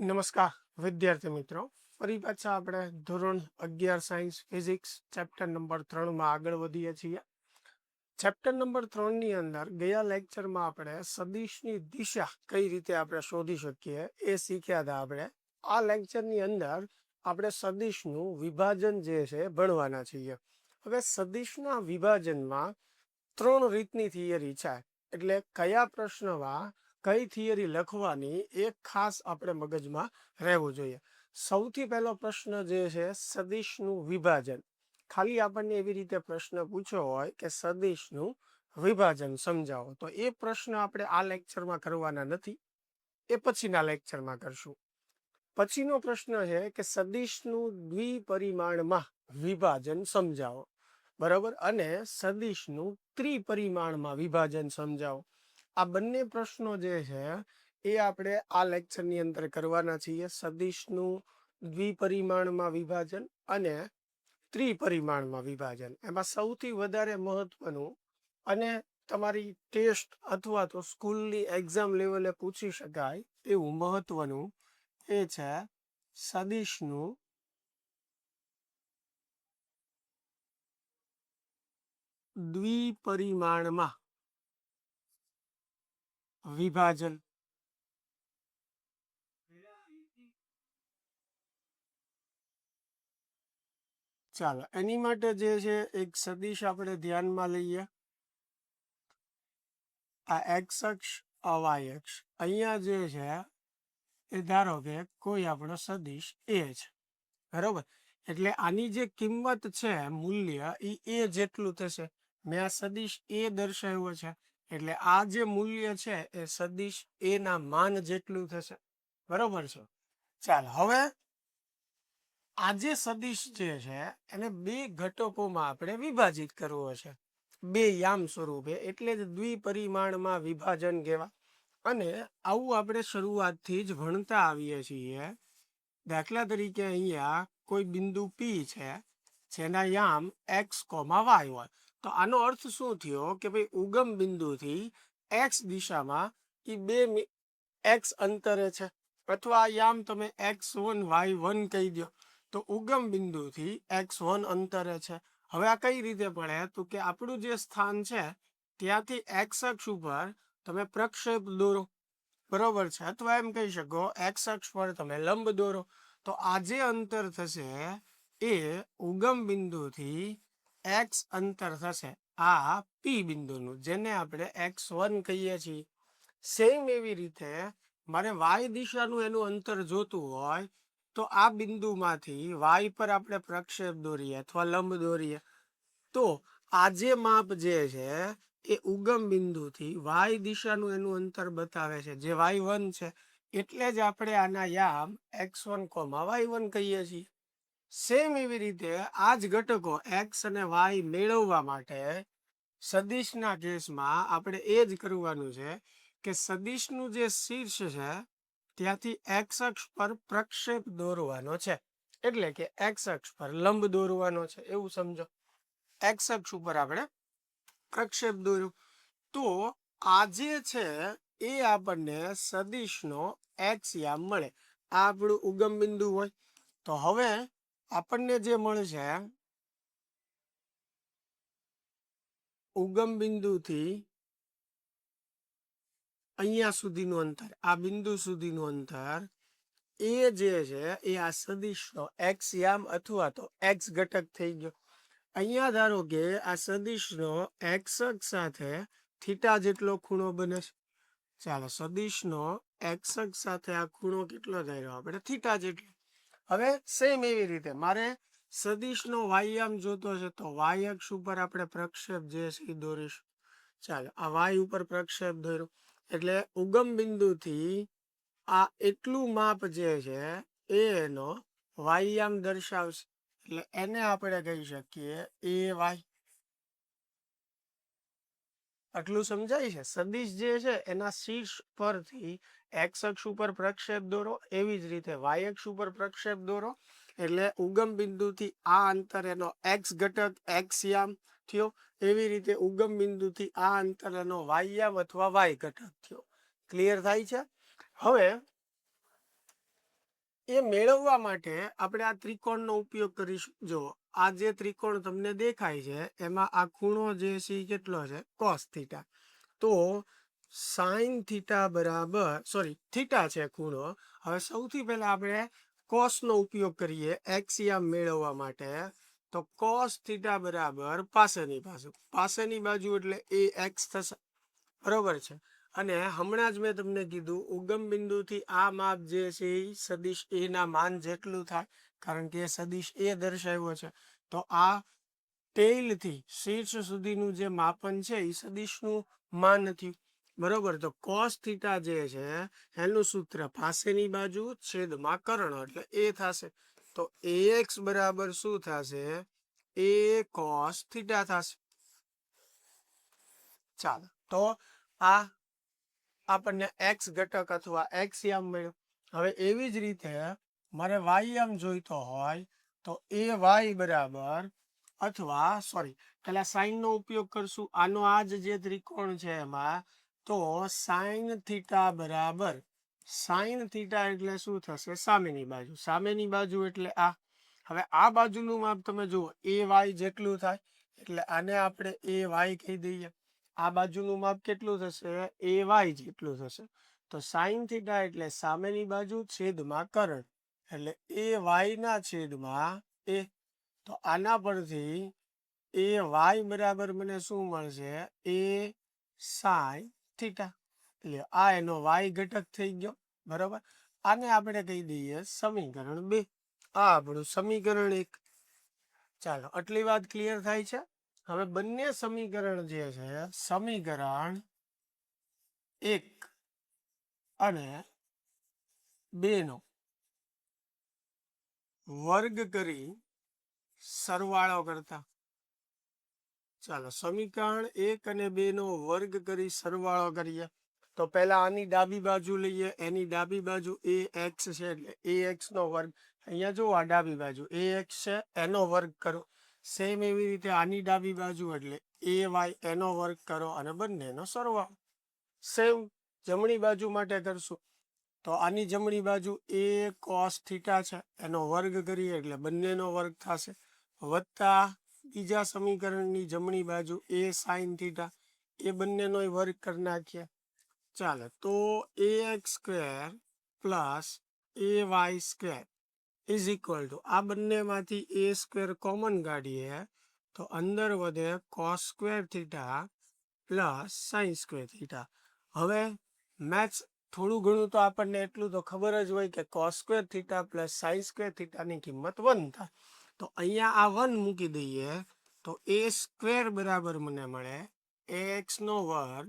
નમસ્કાર વિદ્યાર્થી મિત્રો, ફરી પાછા આપણે ધોરણ 11 સાયન્સ ફિઝિક્સ ચેપ્ટર નંબર 3 માં આગળ વધીએ છીએ. ચેપ્ટર નંબર 3 ની અંદર ગયા લેક્ચરમાં આપણે સદિશની દિશા કઈ રીતે આપણે શોધી શકીએ એ શીખ્યા હતા. આપણે આ લેક્ચરની અંદર આપણે સદિશનું વિભાજન જે છે ભણવાના છીએ. હવે સદિશના વિભાજનમાં 3 રીતની થિયરી છે, એટલે કયા પ્રશ્નમાં કઈ થિયરી લખવાની એ ખાસ આપણે મગજમાં રહેવું જોઈએ. સૌથી પહેલો પ્રશ્ન જે છે સદિશનું વિભાજન. ખાલી આપણને એવી રીતે પ્રશ્ન પૂછ્યો હોય કે સદિશનું વિભાજન સમજાવો, તો એ પ્રશ્ન આપણે આ લેક્ચરમાં કરવાના નથી, એ પછીના લેક્ચરમાં કરશું. પછીનો પ્રશ્ન છે કે સદિશનું દ્વિપરિમાણમાં વિભાજન સમજાવો, બરાબર, અને સદિશનું ત્રિપરિમાણમાં વિભાજન સમજાવો. આ બંને પ્રશ્નો જે છે એ આપણે આ લેક્ચરની અંદર કરવાના છીએ. સદિશનું દ્વિપરિમાણમાં વિભાજન અને ત્રિપરિમાણમાં વિભાજન. એમાં સૌથી વધારે મહત્વનું અને તમારી ટેસ્ટ અથવા તો સ્કૂલની એક્ઝામ લેવલે પૂછી શકાય એવું મહત્વનું એ છે સદિશનું દ્વિપરિમાણમાં વિભાજન. ચાલો, એની માટે જે છે એક સદિશ આપણે ધ્યાનમાં લઈએ. આ એક્સ અક્ષ, વાય અક્ષ. અહીંયા જે છે એ ધારો કે કોઈ આપણો સદિશ એ છે, બરોબર. એટલે આની જે કિંમત છે, મૂલ્ય, એ જેટલું થશે. મેં આ સદિશ એ દર્શાવ્યો છે, એટલે આ જે મૂલ્ય છે એ સદિશ એ ના માન જેટલું થશે, બરોબર છે. ચાલો, હવે આ જે સદિશ જે છે એને બે ઘટકોમાં આપણે વિભાજિત કરવો છે, બે યામ સ્વરૂપે, એટલે જ દ્વિપરિમાણમાં વિભાજન કહેવાય. અને આવું આપણે શરૂઆતથી જ ભણતા આવીએ છીએ. દાખલા તરીકે અહીંયા કોઈ બિંદુ પી છે જેના યામ એક્સ કોમા વાય હોય, તો આનો અર્થ શું થયો કે ભાઈ ઉગમ બિંદુથી એક્સ દિશામાં એ બે એક્સ અંતરે છે, અથવા આ યામ તમે x1 y1 કહી દો, તો ઉગમ બિંદુથી x1 અંતરે છે. હવે આ કઈ રીતે પડે, તો કે આપણું જે સ્થાન છે ત્યાંથી એક્સ અક્ષ ઉપર તમે પ્રક્ષેપ દોરો, બરોબર છે, અથવા એમ કહી શકો એક્સ અક્ષ પર તમે લંબ દોરો. તો આ જે અંતર થશે એ ઉગમ બિંદુથી એક્સ અંતર થશે, આ પી બિંદુનું, જેને આપણે x1 કહીએ છીએ. સેમ એવી રીતે મારે વાય દિશાનું એનું અંતર જોતું હોય, તો આ બિંદુમાંથી વાય પર આપણે પ્રક્ષેપ દોરીએ અથવા લંબ દોરીએ, તો આ જે માપ જે છે એ ઉગમ બિંદુથી વાય દિશાનું એનું અંતર બતાવે છે, જે y1 છે. એટલે જ આપણે આના યામ x1 y1 કહીએ છીએ. સેમ એવી રીતે આ જ ઘટકો એક્સ અને વાય મેળવવા માટે સદિશના કેસમાં આપણે એ જ કરવાનું છે કે સદિશનું જે શીર્ષ છે ત્યાંથી એક્સ અક્ષ પર પ્રક્ષેપ દોરવાનો છે, એટલે કે એક્સ અક્ષ પર લંબ દોરવાનો છે, એવું સમજો. એક્સ અક્ષ ઉપર આપણે પ્રક્ષેપ દોર્યો, તો આ જે છે એ આપણને સદિશનો એક્સ યામ મળે. આ આપણું ઉગમ બિંદુ હોય, તો હવે આપણને જે મળશે ઉગમ બિંદુથી અહીંયા સુધીનું અંતર, આ બિંદુ સુધીનું અંતર, એ જે છે એ આ સદિશનો એક્સ યામ અથવા તો એક્સ ઘટક થઈ ગયો. અહીંયા ધારો કે આ સદિશનો એક્સ અક્ષ સાથે થીટા જેટલો ખૂણો બને છે. ચાલો, સદિશનો એક્સ અક્ષ સાથે આ ખૂણો કેટલો થઈ રહ્યો આપણે થીટા જેટલો. હવે સેમ એવી રીતે મારે સદિશનો વાયયામ જોતો છે, તો વાય અક્ષ ઉપર આપણે પ્રક્ષેપ જે છે એ દોરીશું. ચાલો, આ વાય ઉપર પ્રક્ષેપ દોર્યો, એટલે ઉગમ બિંદુથી આ એટલું માપ જે છે એનો વાયયામ દર્શાવશે, એટલે એને આપણે કહી શકીએ એ વાય. આટલું સમજાય છે. સદિશ જે છે એના શીર્ષ પરથી એક્સ અક્ષ ઉપર પ્રક્ષેપ દોરો, એવી જ રીતે વાય અક્ષ ઉપર પ્રક્ષેપ દોરો, એટલે ઉગમ બિંદુથી આ અંતર એનો એક્સ ઘટક એક્સ યામ થયો, એવી રીતે ઉગમ બિંદુથી આ અંતર એનો વાય યામ અથવા વાય ઘટક થયો. ક્લિયર થાય છે? હવે એ મેળવવા માટે આપણે આ ત્રિકોણનો ઉપયોગ કરીશું. જો આ જે ત્રિકોણ તમને દેખાય છે એમાં આ ખૂણો જે છે એ કેટલો છે કોસ થીટા. તો સાઇન થીટા બરાબર થીટા છે ખૂણો. હવે સૌથી પહેલા આપણે કોસ નો ઉપયોગ કરીએ એક્સિયમ મેળવવા માટે. તો કોસ થીટા બરાબર પાસેની બાજુ એટલે એ એક્સ થશે, બરોબર છે. અને હમણાં જ મેં તમને કીધું ઉગમ બિંદુથી આ માપ જે છે એ સદિશ એ ના માન જેટલું થાય, કારણ કે સદિશ એ દર્શાવ્યો છે. તો આ ટેલ થી શીર્ષ સુધીનું જે માપન છે એ સદિશનું માન થયું, બરોબર. તો કોસ થીટા જે છે એનું સૂત્ર પાસેની બાજુ છેદમાં કર્ણ એટલે એ થશે. તો ax બરાબર શું થશે? a cos થીટા થશે. ચાલો, તો આ આપણને x ઘટક અથવા x યામ મળ્યો. હવે એવી જ રીતે મારે y યામ જોઈતો હોય તો ay બરાબર અથવા પેલા સાઈન નો ઉપયોગ કરશું. આનો આ જે ત્રિકોણ છે એમાં તો સાઈન થીટા બરાબર સાઈન થીટા એટલે શું થશે? સામેની બાજુ એટલે આ. હવે આ બાજુનું માપ તમે જુઓ ay જેટલું થાય એટલે આને આપણે ay કહી દઈએ. આ બાજુનું માપ કેટલું થશે? ay જેટલું થશે. તો સાઈન થીટા એટલે સામેની બાજુ છેદમાં કર્ણ એટલે ay ના છેદમાં a. તો આના પરથી ay બરાબર મને શું મળશે? a sine theta. એટલે આ એનો y ઘટક થઈ ગયો, બરોબર. આને આપણે કહી દઈએ સમીકરણ 2. આ આપણું સમીકરણ 1. ચાલો, આટલી વાત ક્લિયર થાય છે. હવે બંને સમીકરણ જે છે સમીકરણ 1 અને 2 નો વર્ગ કરી સરવાળો કરતા. ચાલો, સમીકરણ 1 અને 2 નો વર્ગ કરી સરવાળો કરીએ. તો પહેલા આની ડાબી બાજુ લઈએ. એની ડાબી બાજુ ax છે એટલે ax નો વર્ગ. અહીંયા જો આ ડાબી બાજુ ax છે એનો વર્ગ કરો. સેમ એવી રીતે આની ડાબી બાજુ એટલે ay એનો વર્ગ કરો અને બંનેનો સરવાળો. સેમ જમણી બાજુ માટે કરશું. તો આની જમણી બાજુ a cos થીટા છે એનો વર્ગ કરીએ એટલે બંનેનો વર્ગ થશે, વત્તા બીજા સમીકરણની જમણી બાજુ a sin થીટા એ બંનેનો વર્ગ કરી નાખીએ. ચાલો, તો ax square plus ay square is equal to આ બંનેમાંથી a સ્ક્વેર કોમન કાઢીએ તો અંદર વધે cos square theta plus sine square theta. હવે મેથ્સ થોડું ઘણું તો આપણને એટલું તો ખબર જ હોય કે cos square theta plus sine square થીટાની કિંમત 1 થાય. તો અહીંયા આ 1 મૂકી દઈએ તો a સ્ક્વેર બરાબર મને મળે ax નો વર્ગ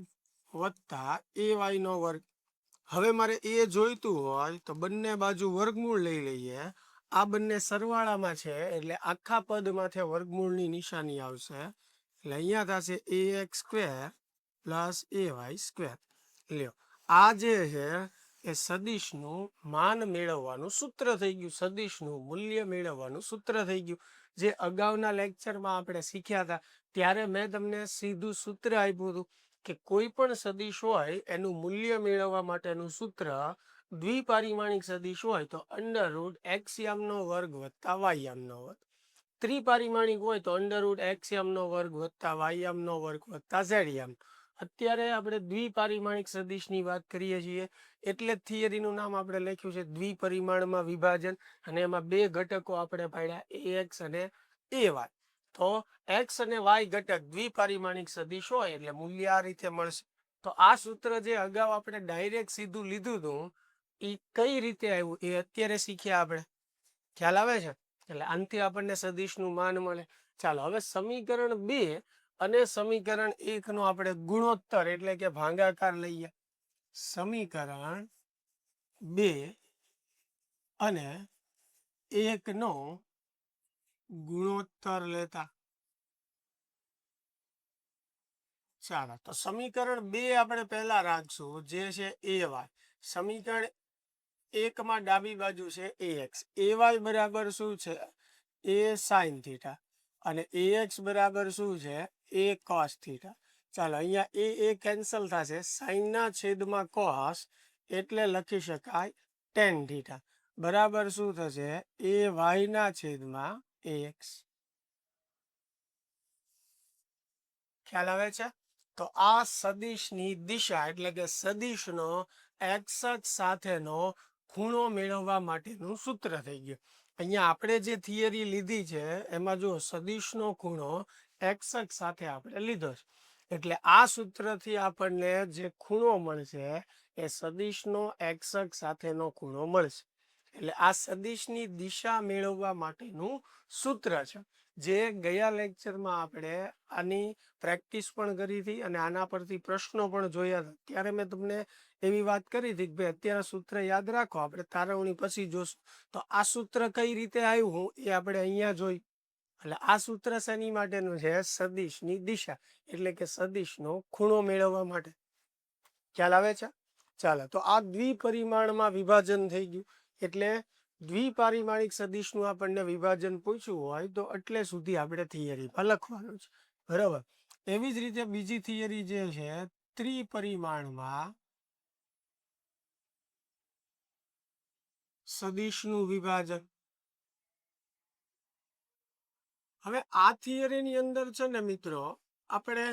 વત્તા ay નો વર્ગ. હવે મારે એ જોઈતું હોય તો બંને બાજુ વર્ગમૂળ લઈ લઈએ. આ બંને સરવાળામાં છે એટલે આખા પદમાંથી વર્ગમૂળની નિશાની આવશે એટલે અહીંયા થશે ax square plus ay square. લ્યો, આ જે છે એ સદિશનું માન મેળવવાનું સૂત્ર થઈ ગયું, સદિશનું મૂલ્ય મેળવવાનું સૂત્ર થઈ ગયું. જે અગાઉના લેક્ચરમાં આપણે શીખ્યા હતા ત્યારે મેં તમને સીધું સૂત્ર આપ્યું હતું કે કોઈ પણ સદિશ હોય એનું મૂલ્ય મેળવવા માટેનું સૂત્ર દ્વિપારિમાણિક સદિશ હોય તો અંડરરૂટ એક્સ યામનો વર્ગ વત્તા વાય યામનો વર્ગ. ત્રિપારિમાણિક હોય તો અંડરરૂટ એક્સ યામનો વર્ગ વત્તા વાય યામનો વર્ગ વત્તા ઝેડ યામ. અત્યારે આપણે દ્વિપારિમાણિક સદિશની વાત કરીએ છીએ એટલે જ થિયરીનું નામ આપણે લખ્યું છે દ્વિપરિમાણમાં વિભાજન, અને એમાં બે ઘટકો આપણે પાડ્યા ax અને ay. તો x અને y ઘટક દ્વિપારિમાણિક સદિશ હોય એટલે મૂલ્ય આ રીતે મળશે. તો આ સૂત્ર જે અગાઉ આપણે ડાયરેક્ટ સીધું લીધું હતું એ કઈ રીતે આવ્યું એ અત્યારે શીખ્યા આપણે. ખ્યાલ આવે છે? એટલે આનાથી આપણને સદિશનું માન મળે. ચાલો, હવે સમીકરણ 2 અને સમીકરણ 1 નો આપણે ગુણોત્તર એટલે કે ભાગાકાર લઈએ. સમીકરણ 2 અને 1 નો ગુણોત્તર લેતા. ચાલો, તો સમીકરણ 2 આપણે પહેલા રાખશું જે છે ay. સમીકરણ 1 માં ડાબી બાજુ છે ax. ay બરાબર શું છે? a sin થીટા અને ax બરાબર શું છે? a cos theta. ચાલો, અહીંયા એ કેન્સલ થશે, સાઈન ના છેદમાં cos એટલે લખી શકાય tan થીટા. બરાબર શું થશે? એ વાય ના છેદમાં એક્સ. ખ્યાલ આવે છે? તો આ સદિશની દિશા એટલે કે સદિશનો એક્સ અક્ષ સાથેનો ખૂણો મેળવવા માટેનું સૂત્ર થઈ ગયું. અહીંયા આપણે જે થિયરી લીધી છે એમાં જો સદિશનો ખૂણો એક્સ અક્ષ સાથે આપણે લીધો છે, એટલે આ સૂત્રથી આપણને જે ખૂણો મળશે એ સદિશનો એક્સ અક્ષ સાથેનો ખૂણો મળશે. એટલે આ સદિશની દિશા મેળવવા માટેનું સૂત્ર છે, જે ગયા લેક્ચરમાં આપણે આની પ્રેક્ટિસ પણ કરી હતી અને આના પરથી પ્રશ્નો પણ જોયા હતા. ત્યારે મેં તમને એવી વાત કરી હતી કે ભાઈ અત્યારે સૂત્ર યાદ રાખો, આપણે તારવણી પછી જોશું. તો આ સૂત્ર કઈ રીતે આવ્યું એ આપણે અહીંયા જોઈ. એટલે આ સૂત્ર શેની માટેનું છે? સદિશની દિશા એટલે કે સદિશનો ખૂણો મેળવવા માટે. ખ્યાલ આવે છે? ચાલો, તો આ દ્વિપરિમાણમાં વિભાજન થઈ ગયું. એટલે દ્વિપારિમાણિક સદિશનું આપણને વિભાજન પૂછ્યું હોય તો એટલે સુધી આપણે થિયરીમાં લખવાનું છે. બરાબર. એવી જ રીતે બીજી થિયરી જે છે ત્રિપરિમાણમાં સદિશનું વિભાજન. હવે આ થિયરીની અંદર છે ને મિત્રો, આપણે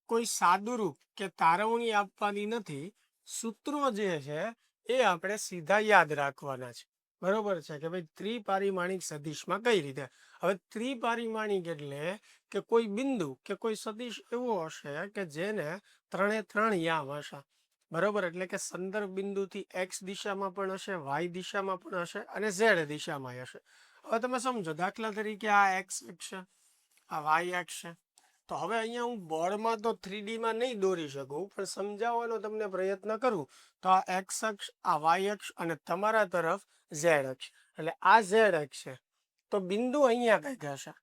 કોઈ સાદુરૂપ કે તારવણી આપવાની નથી. સૂત્રો જે છે એ આપણે સીધા યાદ રાખવાના છે. બરોબર છે કે ભાઈ ત્રિપારિમાણિક સદિશમાં કઈ રીતે. હવે ત્રિપારિમાણિક એટલે કે કોઈ બિંદુ કે કોઈ સદિશ એવો હશે કે જેને 3 યામ હશે. બરોબર, એટલે કે સંદર્ભ બિંદુથી એક્સ દિશામાં પણ હશે, વાય દિશામાં પણ હશે અને ઝેડ દિશામાં હશે. હવે તમે સમજો, દાખલા તરીકે આ એક્સ અક્ષ છે, આ વાય અક્ષ છે. તો હવે અહીંયા હું બોર્ડમાં તો 3D માં નહીં દોરી શકું, પણ સમજાવવાનો તમને પ્રયત્ન કરું. તો આ એક્સ અક્ષ, આ વાય અક્ષ અને તમારા તરફ ઝેડ અક્ષ. એટલે આ ઝેડ અક્ષ છે, તો બિંદુ અહીંયા કંઈક હશે.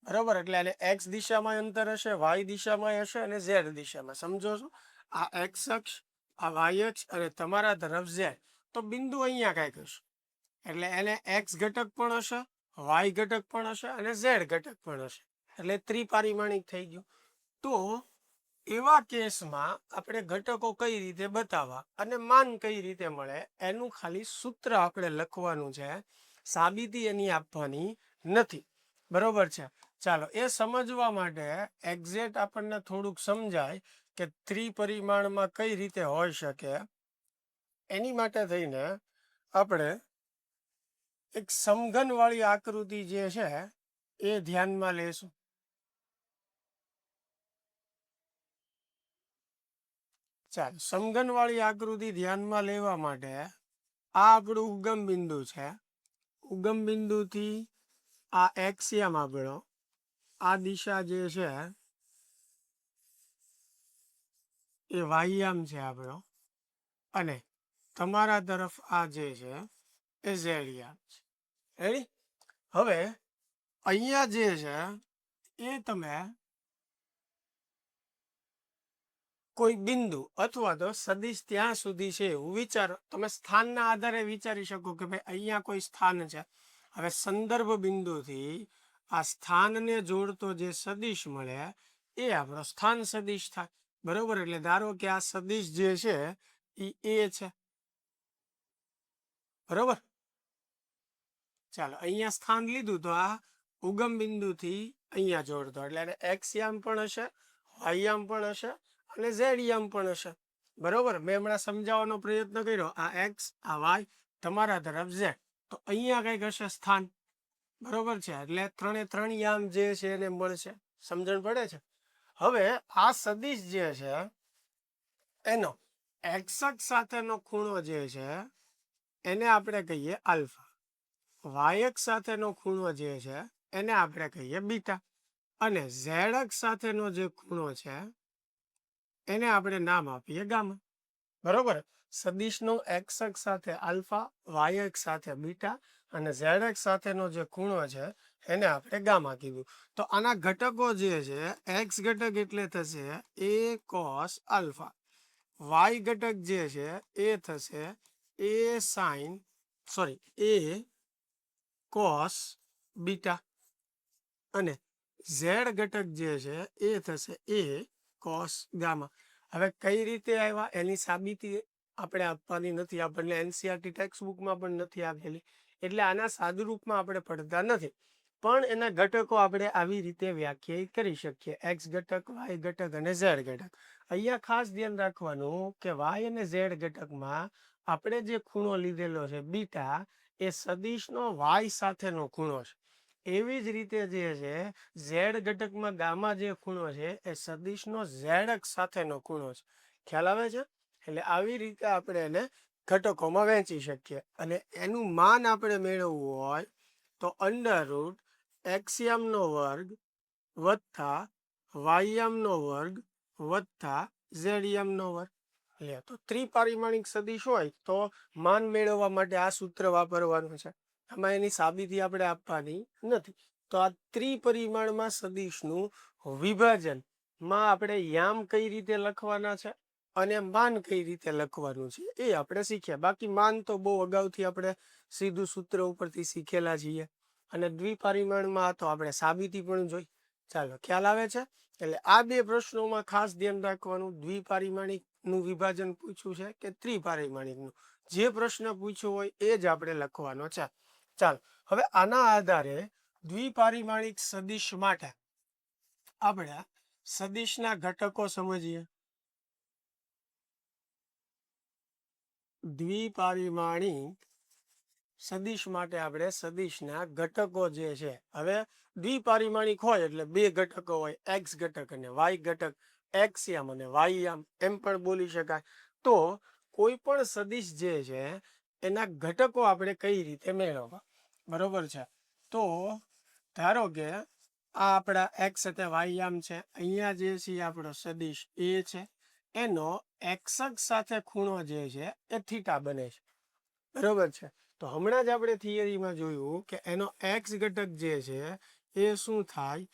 બરોબર, એટલે આને એક્સ દિશામાં અંતર હશે, વાય દિશામાં હશે અને ઝેડ દિશામાં. સમજો છો? આ એક્સ અક્ષ, આ વાય અક્ષ અને તમારા તરફ ઝેડ. તો બિંદુ અહીંયા કંઈક હશે. એટલે એને એક્સ ઘટક પણ હશે, વાય ઘટક પણ હશે અને ઝેડ ઘટક પણ હશે. એટલે ત્રિપારિમાણિક થઈ ગયું. તો એવા કેસમાં આપણે ઘટકો કઈ રીતે બતાવવા અને માન કઈ રીતે મળે એનું ખાલી સૂત્ર આપણે લખવાનું છે. સાબિતી એની આપવાની નથી. બરોબર છે? ચાલો, એ સમજવા માટે એક્ઝેક્ટ આપણને થોડુંક સમજાય કે ત્રિપરિમાણમાં કઈ રીતે હોઈ શકે. એની માટે થઈને આપણે એક સમઘન વાળી આકૃતિ જે છે એ ધ્યાનમાં લેશું. ચાલો, સમઘન વાળી આકૃતિ ધ્યાનમાં લેવા માટે આ આપણું ઉગમ બિંદુ છે. ઉગમ બિંદુથી આ એક્સ યામ આપણો, આ દિશા જે છે એ વાય યામ છે આપણો, અને તમારા તરફ આ જે છે એ ઝેડ યામ છે. રેડી? હવે અહીંયા જે છે એ તમે કોઈ બિંદુ અથવા તો સદિશ ત્યાં સુધી છે એવું વિચારો. તમે સ્થાનના આધારે વિચારી શકો કે ભાઈ અહીંયા કોઈ સ્થાન છે. હવે સંદર્ભ બિંદુથી આ સ્થાનને જોડતો જે સદિશ મળે એ આપણો સ્થાન સદિશ થાય. બરોબર, એટલે ધારો કે આ સદિશ જે છે એ છે. બરોબર, ચાલો અહીંયા સ્થાન લીધું તો આ ઉગમ બિંદુથી અહીંયા જોડતો, એટલે એક્સ યામ પણ હશે, વાય યામ પણ હશે અને ઝેડ યામ પણ હશે. બરોબર, મેં હમણાં સમજાવવાનો પ્રયત્ન કર્યો. આ એક્સ, આ વાય, તમારા તરફ ઝેડ. તો અહીંયા કંઈક હશે સ્થાન. બરોબર છે, એટલે 3 યામ જે છે એને મળશે. સમજણ પડે છે? હવે આ સદિશ જે છે એનો એક્સ અક્ષ સાથેનો ખૂણો જે છે એને આપણે કહીએ આલ્ફા. વાય અક્ષ સાથેનો ખૂણો જે છે એને આપણે કહીએ બીટા. અને ઝેડ અક્ષ સાથેનો જે ખૂણો છે એને આપણે નામ આપીએ ગામા. બરોબર, સદિશનો એક્સ અક્ષ સાથે આલ્ફા, વાય અક્ષ સાથે બીટા અને ઝેડ અક્ષ સાથેનો જે ખૂણો છે એને આપણે ગામા કીધું. તો આના ઘટકો જે છે, એક્સ ઘટક એટલે થશે એ કોસ આલ્ફા, વાય ઘટક જે છે એ થશે એ સાઇન એ કોસ બીટા અને ઝેડ ઘટક જે છે એ થશે એ કોસ ગામા. હવે કઈ રીતે આવ્યા એની સાબિતી આપણે આપવાની નથી, આપણને એનસીઆરટી ટેક્સ્ટ બુકમાં પણ નથી આપેલી, એટલે આના સાદુરૂપમાં આપણે પડતા નથી. પણ એના ઘટકો આપણે આવી રીતે વ્યાખ્યાયિત કરી શકીએ, એક્સ ઘટક, વાય ઘટક અને ઝેડ ઘટક. અહીંયા ખાસ ધ્યાન રાખવાનું કે વાય અને ઝેડ ઘટકમાં આપણે જે ખૂણો લીધેલો છે બીટા, એ સદિશનો વાય સાથેનો ખૂણો છે. એવી જ રીતે જે છે ઝેડ ઘટકમાં ગામા જે ખૂણો છે એ સદિશનો ઝેડ અક્ષ સાથેનો ખૂણો છે. ખ્યાલ આવે છે? એટલે આવી રીતે આપણે એને ઘટકોમાં વહેંચી શકીએ. અને એનું માન આપણે મેળવવું હોય તો અંડર રૂટ એક્સયામનો વર્ગ વત્તા વાયયામનો વર્ગ વત્તા ઝેડયામનો વર્ગ. લે તો ત્રિપારિમાણિક સદિશ હોય તો માન મેળવવા માટે આ સૂત્ર વાપરવાનું છે. આમાં એની સાબિતી આપણે આપવાની નથી. તો આ ત્રિપરિમાણમાં સદિશનું વિભાજનમાં આપણે યામ કઈ રીતે લખવાના છે અને માન કઈ રીતે લખવાનું છે એ આપણે શીખ્યા. બાકી માન તો બહુ અગાઉથી આપણે સીધું સૂત્ર ઉપરથી શીખેલા છીએ. અને દ્વિપારિમાણમાં તો આપણે સાબિતી પણ જોઈ. ચાલો ખ્યાલ આવે છે? એટલે આ બે પ્રશ્નોમાં ખાસ ધ્યાન રાખવાનું, દ્વિપારિમાણિક નું વિભાજન પૂછ્યું છે કે ત્રિપારિમાણિકનું. જે પ્રશ્ન પૂછ્યો હોય એ જ આપણે લખવાનો છે. ચાલો હવે આના આધારે દ્વિપારિમાણિક સદિશ માટે આપણે સદિશના ઘટકો સમજીએ. દ્વિપારિમાણિક સદિશ માટે આપણે સદિશના ઘટકો જે છે, હવે દ્વિપારિમાણિક હોય એટલે બે ઘટકો હોય, એક્સ ઘટક અને વાય ઘટક, એક્સયામ અને વાયયામ એમ પણ બોલી શકાય. તો કોઈ પણ સદિશ જે છે એના ઘટકો આપણે કઈ રીતે મેળવવા, બરોબર છે? તો ધારો કે આ આપણા એક્સ અને વાયયામ છે, અહીંયા જે છે આપણો સદિશ એ છે, એનો એક્સ અક્ષ સાથે ખૂણો જે છે એ થીટા બને છે, બરોબર છે? તો હમણાં જ આપણે થિયરીમાં જોયું કે એનો એક્સ ઘટક જે છે એ શું થાય,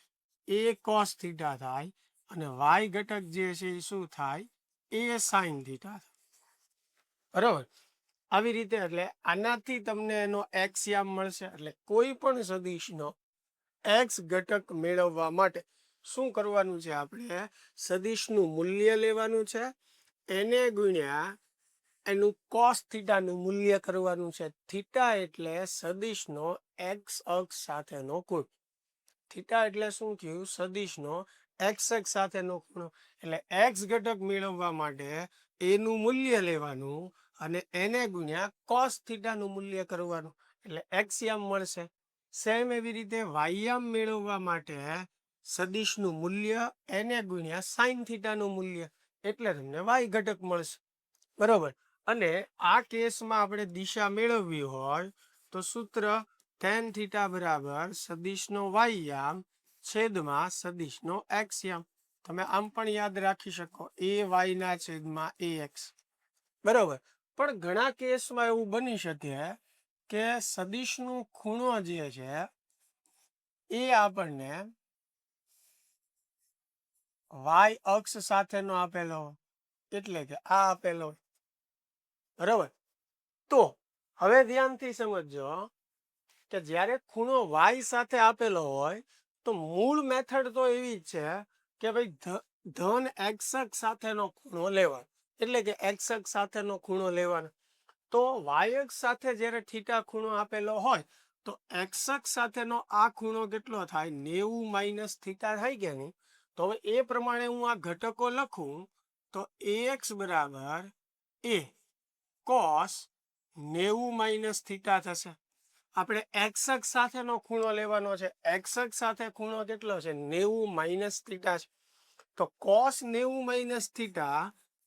એ કોસ થીટા થાય, અને વાય ઘટક જે છે એ શું થાય, એ સાઇન થીટા થાય, બરોબર? આવી રીતે એટલે આનાથી તમને એનો એક્સ યામ મળશે. એટલે કોઈ પણ સદિશનો એક્સ ઘટક મેળવવા માટે શું કરવાનું છે, આપણે સદિશનું મૂલ્ય લેવાનું છે, એને ગુણ્યા એનું કોસ થીટાનું મૂલ્ય કરવાનું છે. થીટા એટલે સદિશનો એક્સ અક્ષ સાથેનો ખૂણો. થીટા એટલે શું થયું, સદિશનો એક્સ અક્ષ સાથેનો ખૂણો. એટલે એક્સ ઘટક મેળવવા માટે એનું મૂલ્ય લેવાનું અને એને ગુણ્યા કોસ થીટાનું મૂલ્ય કરવાનું, એટલે એક્સ યામ મળશે. સેમ એવી રીતે વાયયામ મેળવવા માટે સદિશનું મૂલ્ય એને ગુણ્યા સાઇન થીટાનું મૂલ્ય, એટલે તમને વાય ઘટક મળશે, બરોબર? અને આ કેસમાં આપણે દિશા મેળવવી હોય તો સૂત્ર tan થીટા બરાબર સદિશનો વાયયામ છેદમાં સદિશનો એક્સ યામ. તમે આમ પણ યાદ રાખી શકો, એ વાય ના છેદમાં એ એક્સ, બરોબર? પણ ઘણા કેસમાં એવું બની શકે કે સદિશનું ખૂણો જે છે એ આપણને વાય અક્ષ સાથેનો આપેલો, એટલે કે આ આપેલો, બરોબર? તો હવે ધ્યાનથી સમજજો કે જ્યારે ખૂણો વાય સાથે આપેલો હોય તો મૂળ મેથડ તો એવી જ છે કે ભાઈ ધન એક્સ અક્ષ સાથેનો ખૂણો લેવાનો, એટલે કે એક્સ અક્ષ સાથેનો ખૂણો લેવાનો. તો વાય અક્ષ સાથે જ્યારે થીટા ખૂણો આપેલો હોય તો એક્સ અક્ષ સાથેનો આ ખૂણો કેટલો થાય, 90 માઇનસ થીટા થાય કે નહીં? તો હવે એ પ્રમાણે હું આ ઘટકો લખું તો ax બરાબર એ કોસ 90 માઇનસ થીટા થશે. આપણે એક્સ અક્ષ સાથેનો ખૂણો લેવાનો છે, એક્સ અક્ષ સાથે ખૂણો કેટલો છે, 90 માઇનસ થીટા છે. તો કોસ 90 માઇનસ થીટા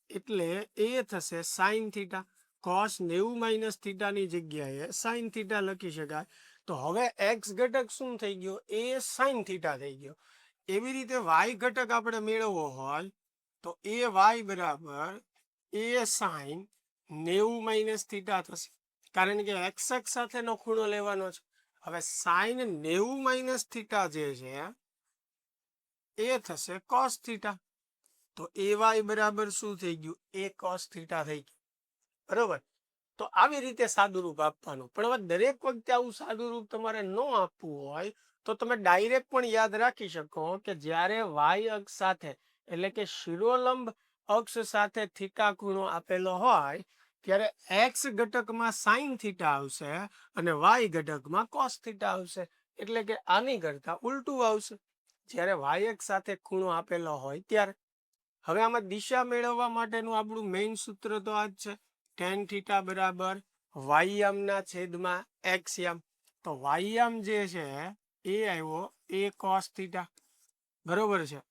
એટલે એ થશે સાઇન થીટા. કોસ 90 માઇનસ થીટાની જગ્યાએ સાઇન થીટા લખી શકાય. તો હવે એક્સ ઘટક શું થઈ ગયો, એ સાઇન થીટા થઈ ગયો. એવી રીતે વાય ઘટક આપણે મેળવવો હોય તો એ વાય બરાબર એ સાઇન 90 માઇનસ થીટા થશે, કારણ કે એક્સ અક્ષ સાથેનો ખૂણો લેવાનો છે. હવે સાઇન 90 માઇનસ થીટા જે છે એ થશે કોસ થીટા. તો એ વાય બરાબર શું થઈ ગયું, એ કોસ થીટા થઈ ગયું, બરોબર? તો આવી રીતે સાદુરૂપ આપવાનું. પણ હવે દરેક વખતે આવું સાદુરૂપ તમારે ન આપવું હોય તો તમે ડાયરેક્ટ પણ યાદ રાખી શકો કે જ્યારે વાય અક્ષ સાથે એટલે કે શિરોલંબ અક્ષ સાથે થીટા ખૂણો આપેલો હોય ત્યારે એક્સ ઘટકમાં સાઇન થીટા આવશે અને વાય ઘટકમાં કોસ થીટા આવશે. એટલે કે આની કરતા ઉલટું આવશે. જ્યારે વાય એક્સ સાથે ખૂણો આપેલો હોય ત્યારે. હવે આમાં દિશા મેળવવા માટેનું આપણું મેઇન સૂત્ર તો આ જ છે, ટેન થીટા બરાબર વાયયામના છેદમાં એક્સયામ. તો વાયયામ જે છે એ આવ્યો એ કોસ થીટા, બરોબર છે,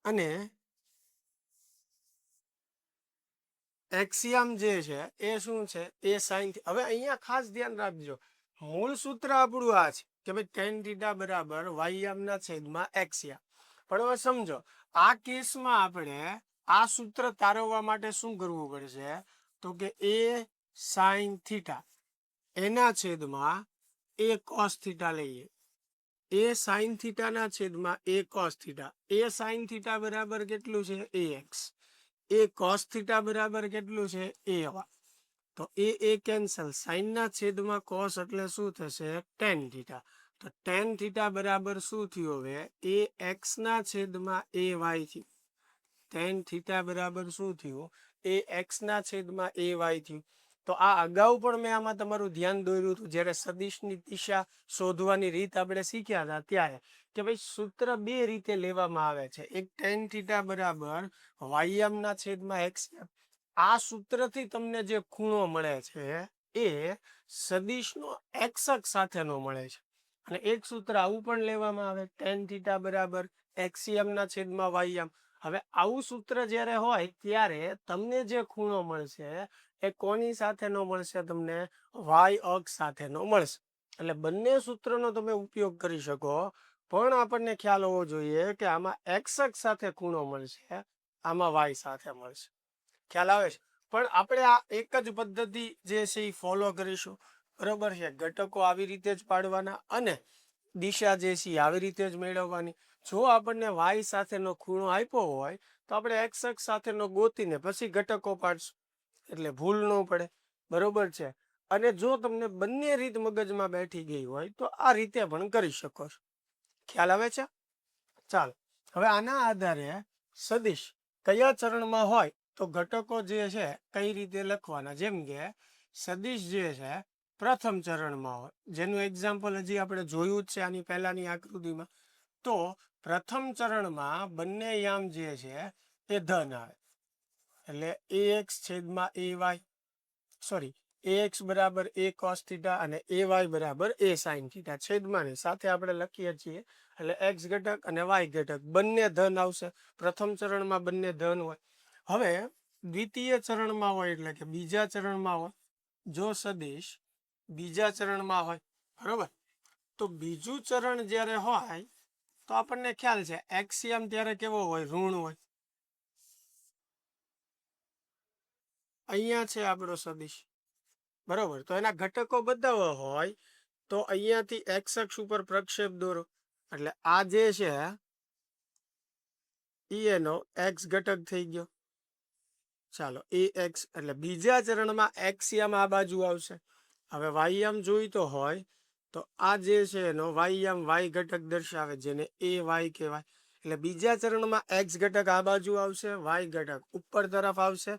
અને એક્સિયમ જે છે એ શું છે એ સાઇન. હવે અહીંયા ખાસ ધ્યાન રાખજો, મૂળ સૂત્ર આપણું આ છે કે ભાઈ ટેન થીટા બરાબર વાયયામના છેદમાં એક્સિયમ. પણ હવે સમજો આ કેસમાં આપણે આ સૂત્ર તારવવા માટે શું કરવું પડશે, તો કે એ સાઇન થીટા એના છેદમાં એ કોસ થીટા લઈએ. એ સાઇન થીટાના છેદમાં એ કોસ થીટા. એ સાઇન થીટા બરાબર કેટલું છે એ એક્સ. એ કોસ થીટા બરાબર કેટલું છે એ વાય. તો એ કેન્સલ, સાઇનના છેદમાં કોસ એટલે શું થશે ટેન થીટા. તો ટેન થીટા બરાબર શું થયું હવે એ એક્સ ના છેદમાં એ વાય થયું. ટેન થીટા બરાબર શું થયું એ એક્સ ના છેદમાં એ વાય થયું. તો આ અગાઉ પણ મેં આમાં તમારું ધ્યાન દોર્યું હતું જ્યારે સદિશની દિશા શોધવાની રીત આપણે શીખ્યા હતા ત્યારે, કે ભાઈ સૂત્ર બે રીતે લેવામાં આવે છે. એક ટેન થીટા બરાબર વાયયામના છેદમાં એક્સ. આ સૂત્રથી તમને જે ખૂણો મળે છે એ સદિશનો એક્સ અક્ષ સાથેનો મળે છે. અને એક સૂત્ર આવું પણ લેવામાં આવે, ટેન થીટા બરાબર એક્સિયમના છેદમાં વાયયામ. હવે આવું સૂત્ર જ્યારે હોય ત્યારે તમને જે ખૂણો મળશે એ કોની સાથેનો મળશે, તમને વાય અક્ષ સાથેનો મળશે. એટલે બંને સૂત્રનો તમે ઉપયોગ કરી શકો, પણ આપણને ખ્યાલ હોવો જોઈએ કે આમાં એક્સ અક્ષ સાથે ખૂણો મળશે, આમાં વાય સાથે મળશે. ખ્યાલ આવે છે? પણ આપણે આ એક જ પદ્ધતિ જે છે એ ફોલો કરીશું, બરોબર છે. ઘટકો આવી રીતે જ પાડવાના અને દિશા જે છે આવી રીતે જ મેળવવાની. જો આપણને વાય સાથેનો ખૂણો આપ્યો હોય તો આપણે એક્સ અક્ષ સાથેનો ગોતીને પછી ઘટકો પાડશું, એટલે ભૂલ ન પડે, બરોબર છે. અને જો તમને બંને રીત મગજમાં બેઠી ગઈ હોય તો આ રીતે પણ કરી શકો છો. ખ્યાલ આવે છે? ચાલો હવે આના આધારે સદિશ કયા ચરણમાં હોય તો ઘટકો જે છે કઈ રીતે લખવાના. જેમ કે સદિશ જે છે પ્રથમ ચરણમાં હોય, જેનું એક્ઝામ્પલ હજી આપણે જોયું જ છે આની પહેલાની આકૃતિમાં. તો પ્રથમ ચરણમાં બંને યામ જે છે એ ધન આવે, એટલે એ એક્સ છેદમાં a y, sorry a x બરાબર એ કોસ થીટા અને એ વાય બરાબર એ સાઇન થીટા. છેદમાં સાથે આપણે લખીએ છીએ એટલે એક્સ ઘટક અને વાય ઘટક બંને ધન આવશે. પ્રથમ ચરણમાં બંને ધન હોય. હવે દ્વિતીય ચરણમાં હોય એટલે કે બીજા ચરણમાં હોય, જો સદિશ બીજા ચરણમાં હોય, બરોબર. તો બીજું ચરણ જ્યારે હોય તો આપણને ખ્યાલ છે એક્સિયમ ત્યારે કેવો હોય, ઋણ હોય. અહીંયા છે આપણો સદિશ, બરોબર. તો એના ઘટકો બતાવવા હોય તો અહીંયાથી એક્સ અક્ષ ઉપર પ્રક્ષેપ દોરો, એટલે આ જે છે એનો એક્સ ઘટક થઈ ગયો. ચાલો એ એક્સ એટલે બીજા ચરણમાં એક્સિયમ આ બાજુ આવશે. હવે વાયયામ જોઈતો હોય તો આ જે છે એનો વાયયામ વાય ઘટક દર્શાવે, જેને એ વાય કહેવાય. એટલે બીજા ચરણમાં એક્સ ઘટક આ બાજુ આવશે, વાય ઘટક ઉપર તરફ આવશે.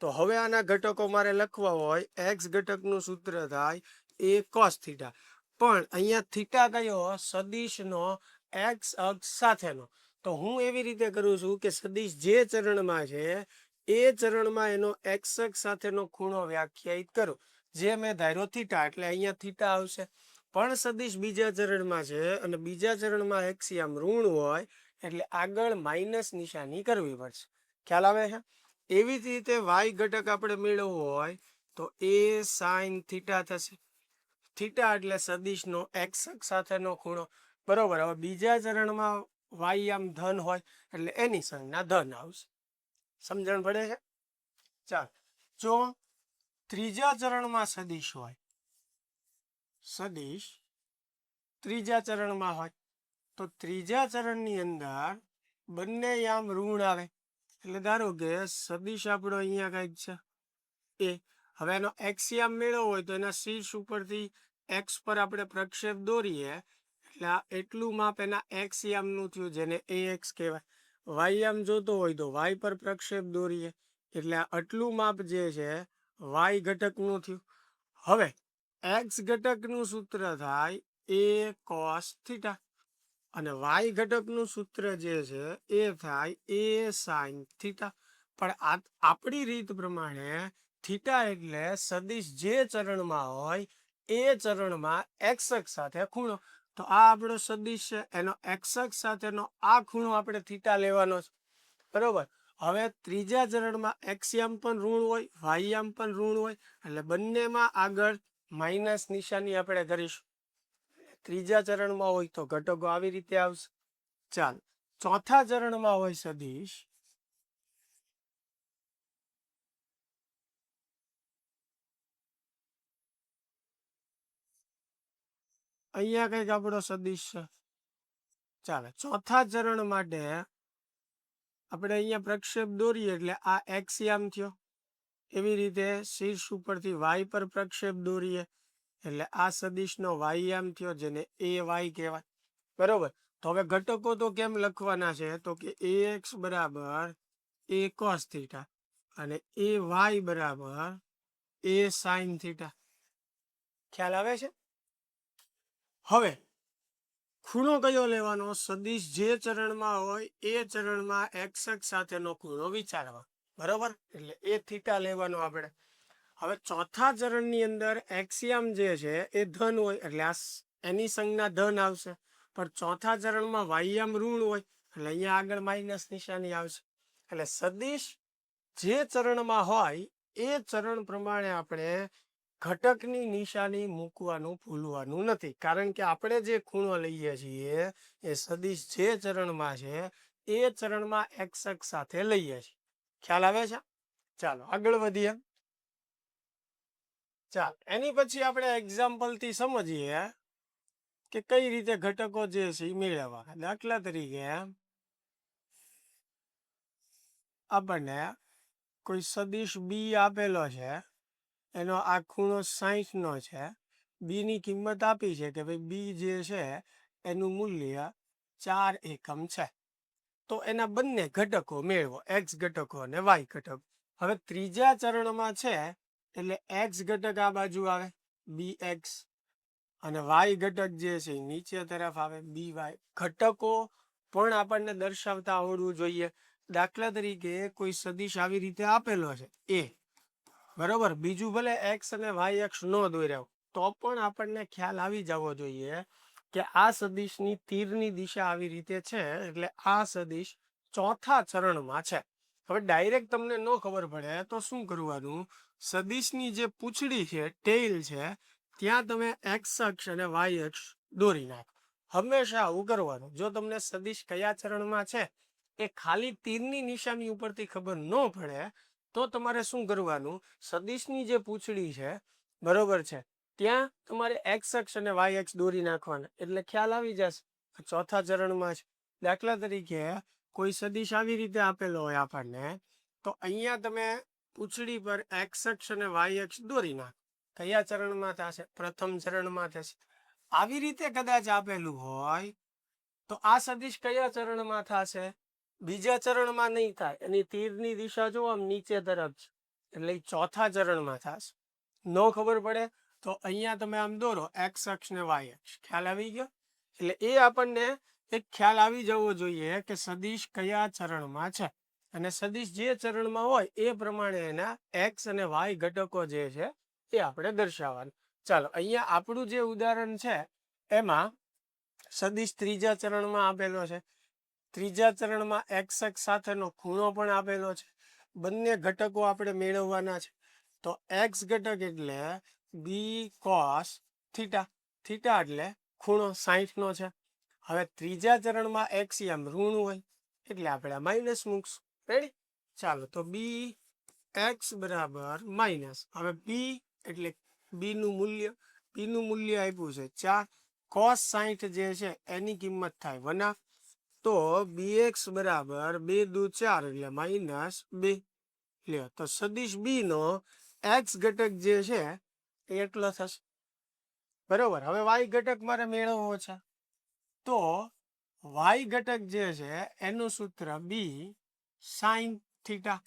તો હવે આના ઘટકો મારે લખવા હોય, એક્સ ઘટકનું સૂત્ર થાય એ કોસ થીટા. પણ અહીંયા થીટા કયો, સદિશનો એક્સ અક્ષ સાથેનો. તો હું એવી રીતે કરું છું કે સદિશ જે ચરણમાં છે એ ચરણમાં એનો એક્સ અક્ષ સાથેનો ખૂણો વ્યાખ્યાયિત કરું, જે મેં ધાર્યો થીટા, એટલે અહીંયા થીટા આવશે. પણ સદિશ બીજા ચરણમાં છે અને બીજા ચરણમાં એક્સિયમ ઋણ હોય એટલે આગળ માઇનસ નિશાની કરવી પડશે. ખ્યાલ આવે છે? એવી જ રીતે વાય ઘટક આપણે મેળવવો હોય તો એ સાઇન થીટા થશે. થીટા એટલે સદિશનો એક્સ અક્ષ સાથેનો ખૂણો, બરોબર. હવે બીજા ચરણમાં વાયયામ ધન હોય એટલે એની સંજ્ઞા ધન આવશે. સમજણ પડે છે? ચાલ, જો ત્રીજા ચરણમાં સદિશ હોય, સદિશ ત્રીજા ચરણમાં હોય તો ત્રીજા ચરણની અંદર બંને યામ ઋણ આવે. એટલે ધારો કે સદિશ આપણો અહીંયા કંઈક છે એ. હવે એનો એક્સિયમ મેળવવો હોય તો એના શીર્ષ ઉપરથી એક્સ પર આપણે પ્રક્ષેપ દોરીએ એટલે આ એટલું માપ એના એક્સિયમનું થયું, જેને એ એક્સ કહેવાય. વાયયામ જોતો હોય તો વાય પર પ્રક્ષેપ દોરીએ એટલે આટલું માપ જે છે વાય ઘટકનું થયું. હવે એક્સ ઘટકનું સૂત્ર થાય એ કોસ થીટા અને વાય ઘટકનું સૂત્ર જે છે એ થાય એ સાઇન થીટા. પણ આપણી રીત પ્રમાણે થીટા એટલે સદિશ જે ચરણમાં હોય એ ચરણમાં એક્સ અક્ષ સાથે ખૂણો. તો આ આપણો સદિશ છે, એનો એક્સ અક્ષ સાથેનો આ ખૂણો આપણે થીટા લેવાનો છે. બરોબર. હવે ત્રીજા ચરણમાં એક્સયામ પણ ઋણ હોય, વાયયામ પણ ઋણ હોય, એટલે બંનેમાં આગળ માઇનસ નિશાની આપણે કરીશું. ત્રીજા ચરણમાં હોય તો ઘટકો આવી રીતે આવશે. ચાલ, ચોથા ચરણમાં હોય સદિશ, અહીંયા કઈક આપણો સદિશ છે. ચાલે, ચોથા ચરણ માટે આપણે અહીંયા પ્રક્ષેપ દોરીએ એટલે આ એક્સયામ થયો. એવી રીતે શીર્ષ ઉપરથી વાય પર પ્રક્ષેપ દોરીએ એટલે આ સદિશનો વાયયામ થયો, જેને એ વાય કહેવાય. બરોબર. તો હવે ઘટકો તો કેમ લખવાના છે, તો કે એ એક્સ બરાબર એ કોસ થીટા અને એ વાય બરાબર એ સાઇન થીટા. ખ્યાલ આવે છે? હવે ખૂણો કયો લેવાનો? સદિશ જે ચરણમાં હોય એ ચરણમાં એક્સ અક્ષ સાથેનો ખૂણો વિચારવા. બરોબર. એટલે એ થીટા લેવાનો આપણે. હવે ચોથા ચરણની અંદર એક્સયામ જે છે એ ધન હોય એટલે આ એની સંજ્ઞા ધન આવશે. પણ ચોથા ચરણમાં વાયયામ ઋણ હોય એટલે અહીંયા આગળ માઇનસ નિશાની આવશે. એટલે સદિશ જે ચરણમાં હોય એ ચરણ પ્રમાણે આપણે ઘટકની નિશાની મૂકવાનું ભૂલવાનું નથી. કારણ કે આપણે જે ખૂણો લઈએ છીએ એ સદિશ જે ચરણમાં છે એ ચરણમાં એક્સ અક્ષ સાથે લઈએ છીએ. ખ્યાલ આવે છે? ચાલો આગળ વધીએ. ચાલ, એની પછી આપણે એક્ઝામ્પલ થી સમજીએ કે કઈ રીતે ઘટકો જે છે એ મેળવવા. દાખલા તરીકે આપણને કોઈ સદિશ બી આપેલો છે, એનો આ ખૂણો 60 નો છે. બી ની કિંમત આપી છે કે ભાઈ બી જે છે એનું મૂલ્ય 4 એકમ છે. તો એના બંને ઘટકો મેળવો, એક્સ ઘટકો અને વાય ઘટકો. હવે ત્રીજા ચરણમાં છે એટલે એક્સ ઘટક આ બાજુ આવે બી એક્સ અને વાય ઘટક જે છે એ નીચે તરફ આવે બી વાય. ઘટકો પણ આપણને દર્શાવતા આવડવું જોઈએ. દાખલા તરીકે કોઈ સદિશ આવી રીતે આપેલો છે એ, બરોબર, બીજું ભલે એક્સ અને વાય અક્ષ નો દોર્યા તો પણ આપણને ખ્યાલ આવી જવો જોઈએ કે આ સદિશની તીરની દિશા આવી રીતે છે એટલે આ સદિશ ચોથા ચરણમાં છે. હવે ડાયરેક્ટ તમને ન ખબર પડે તો શું કરવાનું? સદિશની જે પૂંછડી છે, ટેલ છે, ત્યાં તમે એક્સ અક્ષ અને વાય અક્ષ દોરી નાખો. હંમેશા આવું કરવાનું. જો તમને સદિશ કયા ચરણમાં છે એ ખાલી તીરની નિશાની ઉપરથી ખબર ન પડે તો તમારે શું કરવાનું? સદિશની જે પૂંછડી છે, બરોબર છે, ત્યાં તમારે એક્સ અક્ષ અને વાય અક્ષ દોરી નાખવાના એટલે ખ્યાલ આવી જશે ચોથા ચરણમાં છે. દાખલા તરીકે કોઈ સદિશ આવી રીતે આપેલો હોય આપણને, તો અહીંયા તમે પૂંછડી પર એક્સ અક્ષ અને વાય અક્ષ દોરી નાખો. કયા ચરણમાં થશે? પ્રથમ ચરણમાં થશે. આવી રીતે કદાચ આપેલું હોય તો આ સદિશ કયા ચરણમાં થશે? બીજા ચરણમાં નહીં થાય. એની તીરની દિશા જો આમ નીચે તરફ છે એટલે ચોથા ચરણમાં થશે. નો ખબર પડે તો અહીંયા તમે આમ દોરો એક્સ અક્ષ ને વાય અક્ષ. ખ્યાલ આવી ગયો? એટલે એ આપણને એક ખ્યાલ આવી જવો જોઈએ કે સદિશ કયા ચરણમાં છે અને સદિશ જે ચરણમાં હોય એ પ્રમાણે એના એક્સ અને વાય ઘટકો જે છે એ આપણે દર્શાવવાનું. ચાલો, અહીંયા આપણું જે ઉદાહરણ છે એમાં સદિશ ત્રીજા ચરણમાં આપેલો છે. ત્રીજા ચરણમાં એક્સ અક્ષ સાથેનો ખૂણો પણ આપેલો છે. બંને ઘટકો આપણે મેળવવાના છે. તો એક્સ ઘટક એટલે બી કોસ થીટા. થીટા એટલે ખૂણો 60 નો છે. હવે ત્રીજા ચરણમાં એક્સયામ ઋણ હોય એટલે આપણે માઇનસ મૂકશું. રેડી? ચાલો, તો બી એક્સ બરાબર માઇનસ. હવે બી એટલે બી નું મૂલ્ય આપ્યું છે 4. કોસ 60 જે છે એની કિંમત થાય 1/2. તો bx બરાબર 2 દુ 4 એટલે -2 લ્યો. તો સદિશ બી નો એક્સ ઘટક જે છે એ એટલો થશે. બરોબર. હવે વાય ઘટક મારે મેળવવો છે તો વાય ઘટક જે છે એનું સૂત્ર બી સાઇન થીટા.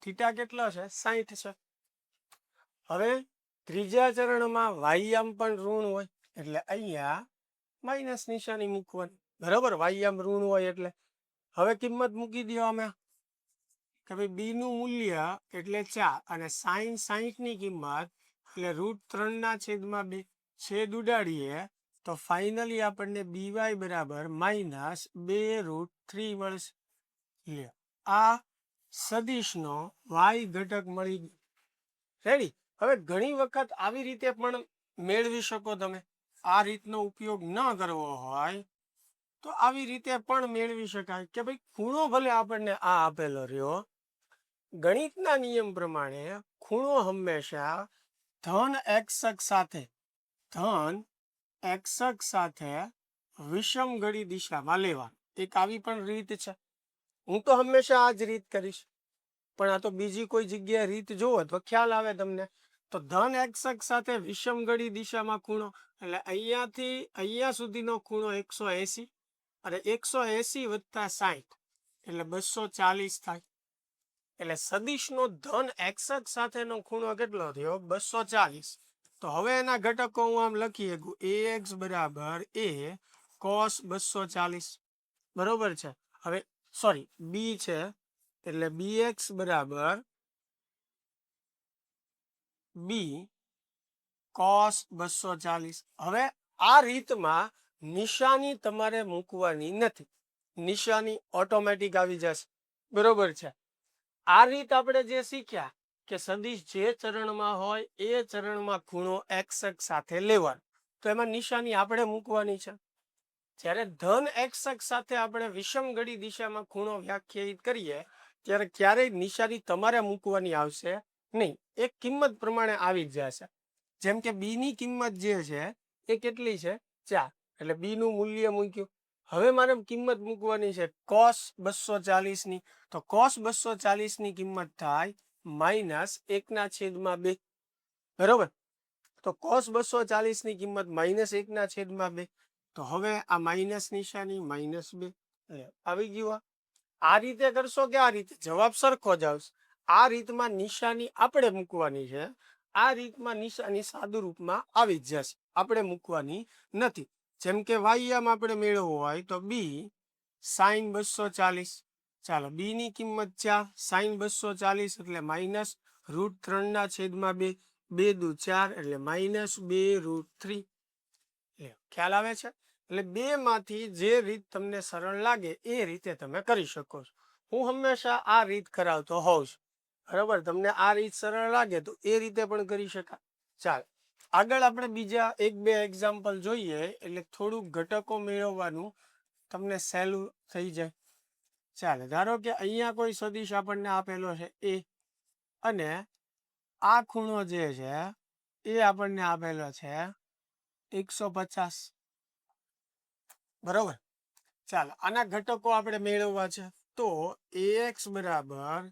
થીટા કેટલો છે? 60 છે. હવે ત્રીજા ચરણમાં વાયયામ પણ ઋણ હોય એટલે અહીંયા માઇનસ નિશાની મૂકવાની, બરાબર. વાયયામ ઋણ હોય એટલે હવે કિંમત મૂકી દો અમે કે ભાઈ બી નું મૂલ્ય એટલે 4 અને સાઈન 60 ની કિંમત એટલે √3/2 છેદ ઉડાડીએ તો ફાઇનલી આપણને બીવાય બરાબર -2√3 મળશે. લ્યો આ સદિશનો વાય ઘટક મળી ગયો. રેડી. હવે ઘણી વખત આવી રીતે પણ મેળવી શકો તમે. આ રીતનો ઉપયોગ ન કરવો હોય તો આવી રીતે પણ મેળવી શકાય કે ભાઈ ખૂણો ભલે આપણને આ આપેલો રહ્યો, ગણિતના નિયમ પ્રમાણે ખૂણો હંમેશા ધન એક્ષક સાથે વિષમ ઘડી દિશામાં લેવાનો. એક આવી પણ રીત છે. હું તો હંમેશા આ જ રીત કરીશ, પણ આ તો બીજી કોઈ જગ્યાએ રીત જોવો તો ખ્યાલ આવે તમને. તો ધન એક્ષક સાથે વિષમ ઘડી દિશામાં ખૂણો એટલે અહીંયાથી અહીંયા સુધીનો ખૂણો 180 અને 180 વત્તા 60 એટલે 240 થાય. એટલે સદિશનો ધન એક્ષક સાથેનો ખૂણો કેટલો થયો? 240. તો હવે એના ઘટકો હું આમ લખી શકું ax બરાબર a cos 240, બરોબર છે. હવે સોરી બી છે એટલે bx બરાબર b cos 240. હવે આ રીતમાં નિશાની તમારે મૂકવાની નથી, નિશાની ઓટોમેટિક આવી જશે, બરોબર છે. આ રીત આપણે જે શીખ્યા કે સદિશ જે ચરણમાં હોય એ ચરણમાં ખૂણો એક્ષક સાથે લેવાનો, તો એમાં નિશાની આપણે મૂકવાની છે. જ્યારે ધન એક્ષક સાથે આપણે વિષમ ઘડી દિશામાં ખૂણો વ્યાખ્યાયિત કરીએ ત્યારે ક્યારેય નિશાની તમારે મૂકવાની આવશે નહીં, એક કિંમત પ્રમાણે આવી જ જશે. જેમ કે બી ની કિંમત જે છે એ કેટલી છે? 4, એટલે બી નું મૂલ્ય મૂક્યું. હવે મારે કિંમત મૂકવાની છે cos 240 ની, તો cos 240 ની કિંમત થાય -1/2, બરોબર. તો cos 240 ની કિંમત -1/2. તો હવે આ માઇનસ નિશાની -2 આવી ગયું. આ રીતે કરશો કે આ રીતે જવાબ સરખો જ આવશે. આ રીતમાં નિશાની આપણે મૂકવાની છે, આ રીતમાં નિશાની સાદુ રૂપમાં આવી જ જશે, આપણે મૂકવાની નથી. જેમ કે વાયયામ આપણે મેળવવો હોય તો બી sin 240. ચાલો બી ની કિંમત 4, sin 240 એટલે -√3/2, 2 દુ 4 એટલે -2√3. ખ્યાલ આવે છે? એટલે બે માંથી જે રીત તમને સરળ લાગે એ રીતે તમે કરી શકો છો. હું હંમેશા આ રીત કરાવતો હોઉં છું, બરાબર. તમને આ રીત સરળ લાગે તો એ રીતે પણ કરી શકાય. ચાલ આગળ આપણે બીજા 1-2 એક્ઝામ્પલ જોઈએ એટલે થોડુંક ઘટકો મેળવવાનું તમને સહેલું થઈ જાય. ચાલે ધારો કે અહીંયા કોઈ સદિશ આપણને આપેલો છે એ, અને આ ખૂણો જે છે એ આપણને આપેલો છે 150, બરોબર. ચાલો આના ઘટકો આપણે મેળવવા છે તો ax બરાબર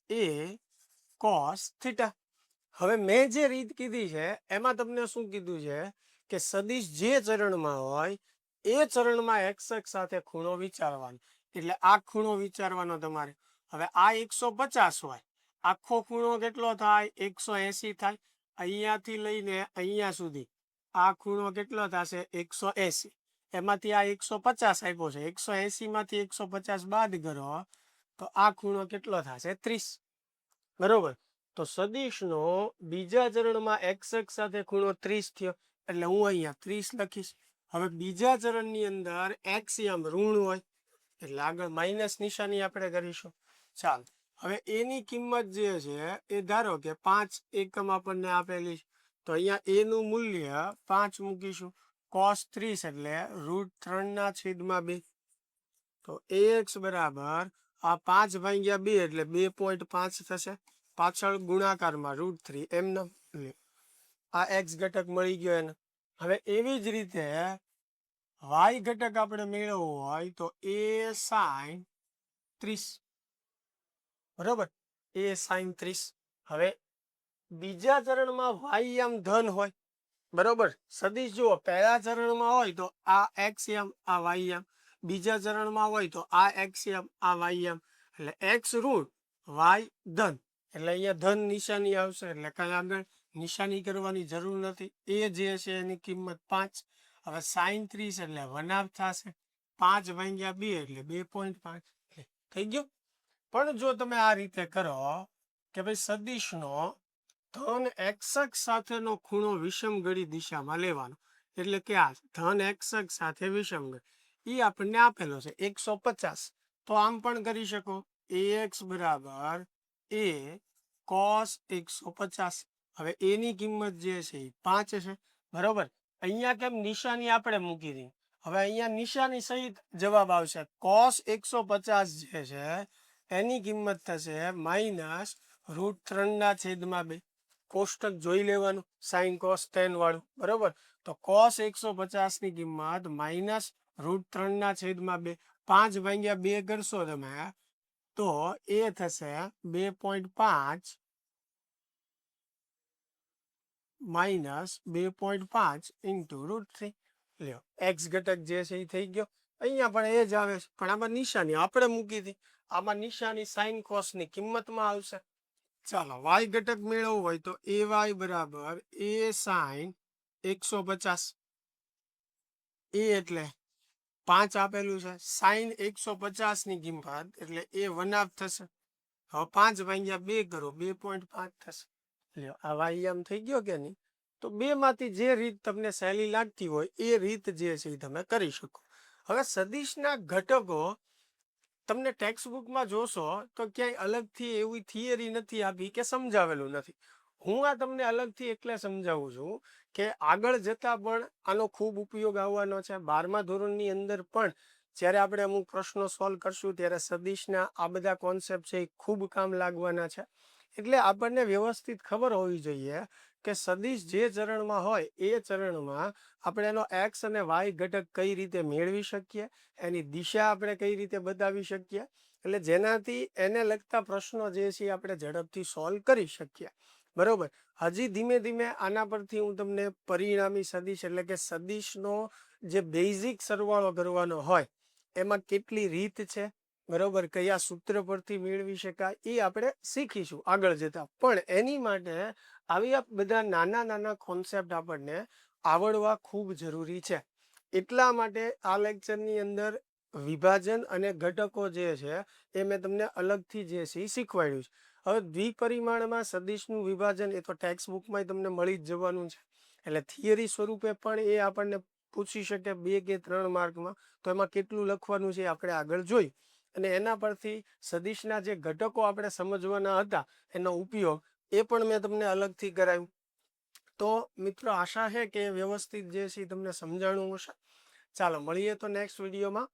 a cos થીટા. હવે મેં જે રીત કીધી છે એમાં તમને શું કીધું છે કે સદિશ જે ચરણમાં હોય એ ચરણમાં એક્ષક સાથે ખૂણો વિચારવાનો, એટલે આ ખૂણો વિચારવાનો તમારે. હવે આ 150 હોય, આખો ખૂણો કેટલો થાય? 180 થાય. અહીંયાથી લઈને અહીંયા સુધી આ ખૂણો કેટલો થશે? 180. એમાંથી આ 150 આપ્યો છે, 180 માંથી 150 બાદ કરો તો આ ખૂણો કેટલો થશે? 30, બરોબર. તો સદિશનો બીજા ચરણમાં એક્ષક સાથે ખૂણો 30 થયો એટલે હું અહીંયા 30 લખીશ. હવે બીજા ચરણની અંદર એક્સિયમ ઋણ હોય એટલે આગળ માઇનસ નિશાની આપણે કરીશું. ચાલો હવે એની કિંમત જે છે એ ધારો કે 5 એકમ આપણને આપેલી છે, તો અહીંયા એનું મૂલ્ય 5 મૂકીશું. cos 30 એટલે √3/2. તો ax બરાબર આ 5/2 એટલે 2.5 થશે. પાછળ ગુણાકારમાં √3 એમને આ x ઘટક મળી ગયો એને. હવે એવી જ રીતે y ઘટક આપણે મેળવવો હોય તો a sin 30, બરોબર. a sin 30. હવે બીજા ચરણમાં વાયયામ ધન હોય, બરોબર. સદિશ જુઓ પહેલા ચરણમાં હોય તો આ એક્સયામ આ વાયયામ, બીજા ચરણમાં હોય તો આ એક્સયામ આ વાયયામ, એટલે x ઋણ y ધન, એટલે અહીંયા ધન નિશાની આવશે એટલે કઈ આગળ નિશાની કરવાની જરૂર નથી. એ જે છે એની કિંમત 5. હવે સાઈન 30 એટલે 1/2 થશે. 5 ભાગ્યા 2 એટલે 2.5 થઈ ગયો. પણ જો તમે આ રીતે કરો કે ભાઈ સદિશનો ધન એક્સ અક્ષ સાથેનો ખૂણો વિષમઘડી દિશામાં લેવાનો, એટલે કે આ ધન એક્સ અક્ષ સાથે વિષમઘડી એ આપણને આપેલો છે 150. તો આમ પણ કરી શકો, ax બરાબર a cos 150. હવે એની કિંમત જે છે એ 5 છે, બરોબર. અહીંયા કેમ નિશાની આપણે મૂકી દીધી, હવે અહીંયા નિશાની સહિત જવાબ આવશે. cos 150 જે છે એની કિંમત થશે -√3/2. કોષ્ટક જોઈ લેવાનું, sin cos tan વાળું, બરોબર. તો cos 150 ની કિંમત -√3/2. 5 ભાગ્યા 2 કરશો તમે તો એ થશે 2.5 -2.5 ઇન્ટુ √3. લ્યો એક્સ ઘટક જે છે એ થઈ ગયો. અહીંયા પણ એ જ આવે છે, પણ આમાં નિશાની આપણે મૂકી હતી. આમાં નિશાની સાઇન કોસ ની કિંમતમાં આવશે. ચાલો વાય ઘટક મેળવવો હોય તો ay બરાબર a sin 150. એ એટલે 5 આપેલું છે, સાઈન 150 ની કિંમત એટલે એ 1/2 થશે. હવે 5 ભાગ્યા 2 કરો 2.5 થશે. લ્યો આ વાય આમ થઈ ગયો કે નહીં. તો બે માંથી જે રીત તમને સહેલી લાગતી હોય એ રીત જે છે એ તમે કરી શકો. હવે સદિશના ઘટકો તમને ટેક્સ્ટ બુકમાં જોશો તો ક્યાંય અલગથી એવી થિયરી નથી આપી કે સમજાવેલું નથી. હું આ તમને અલગથી એટલે સમજાવું છું કે આગળ જતા પણ આનો ખૂબ ઉપયોગ આવવાનો છે. 12મા ધોરણની અંદર પણ જ્યારે આપણે અમુક પ્રશ્નો સોલ્વ કરશું ત્યારે સદિશના આ બધા કોન્સેપ્ટ છે એ ખૂબ કામ લાગવાના છે. એટલે આપણને વ્યવસ્થિત ખબર હોવી જોઈએ કે સદિશ જે ચરણમાં હોય એ ચરણમાં આપણે એનો એક્સ અને વાય ઘટક કઈ રીતે મેળવી શકીએ, એની દિશા આપણે કઈ રીતે બતાવી શકીએ, એટલે જેનાથી એને લગતા પ્રશ્નો જે છે આપણે ઝડપથી સોલ્વ કરી શકીએ, બરોબર. હજી ધીમે ધીમે આના પરથી હું તમને પરિણામી સદિશ એટલે કે સદિશનો જે બેઝિક સરવાળો કરવાનો હોય એમાં કેટલી રીત છે, બરોબર, કયા સૂત્ર પરથી મેળવી શકાય એ આપણે શીખીશું આગળ જતા. પણ એની માટે આવી બધા નાના નાના કોન્સેપ્ટ આપણને આવડવા ખૂબ જરૂરી છે. એટલા માટે આ લેક્ચરની અંદર વિભાજન અને ઘટકો જે છે એ મેં તમને અલગથી જે છે એ શીખવાડ્યું છે. હવે દ્વિપરિમાણમાં સદિશનું વિભાજન એ તો ટેક્સ્ટ બુકમાં તમને મળી જ જવાનું છે. એટલે થિયરી સ્વરૂપે પણ એ આપણને પૂછી શકે 2 કે 3 માર્કમાં. તો એમાં કેટલું લખવાનું છે આપણે આગળ જોઈ અને એના પરથી સદિશના જે ઘટકો આપણે સમજવાના હતા એનો ઉપયોગ એ પણ મેં તમને અલગથી કરાવ્યું. તો મિત્રો આશા છે કે વ્યવસ્થિત જે છે તમને સમજાણું હશે. ચાલો મળીએ તો નેક્સ્ટ વિડીયોમાં.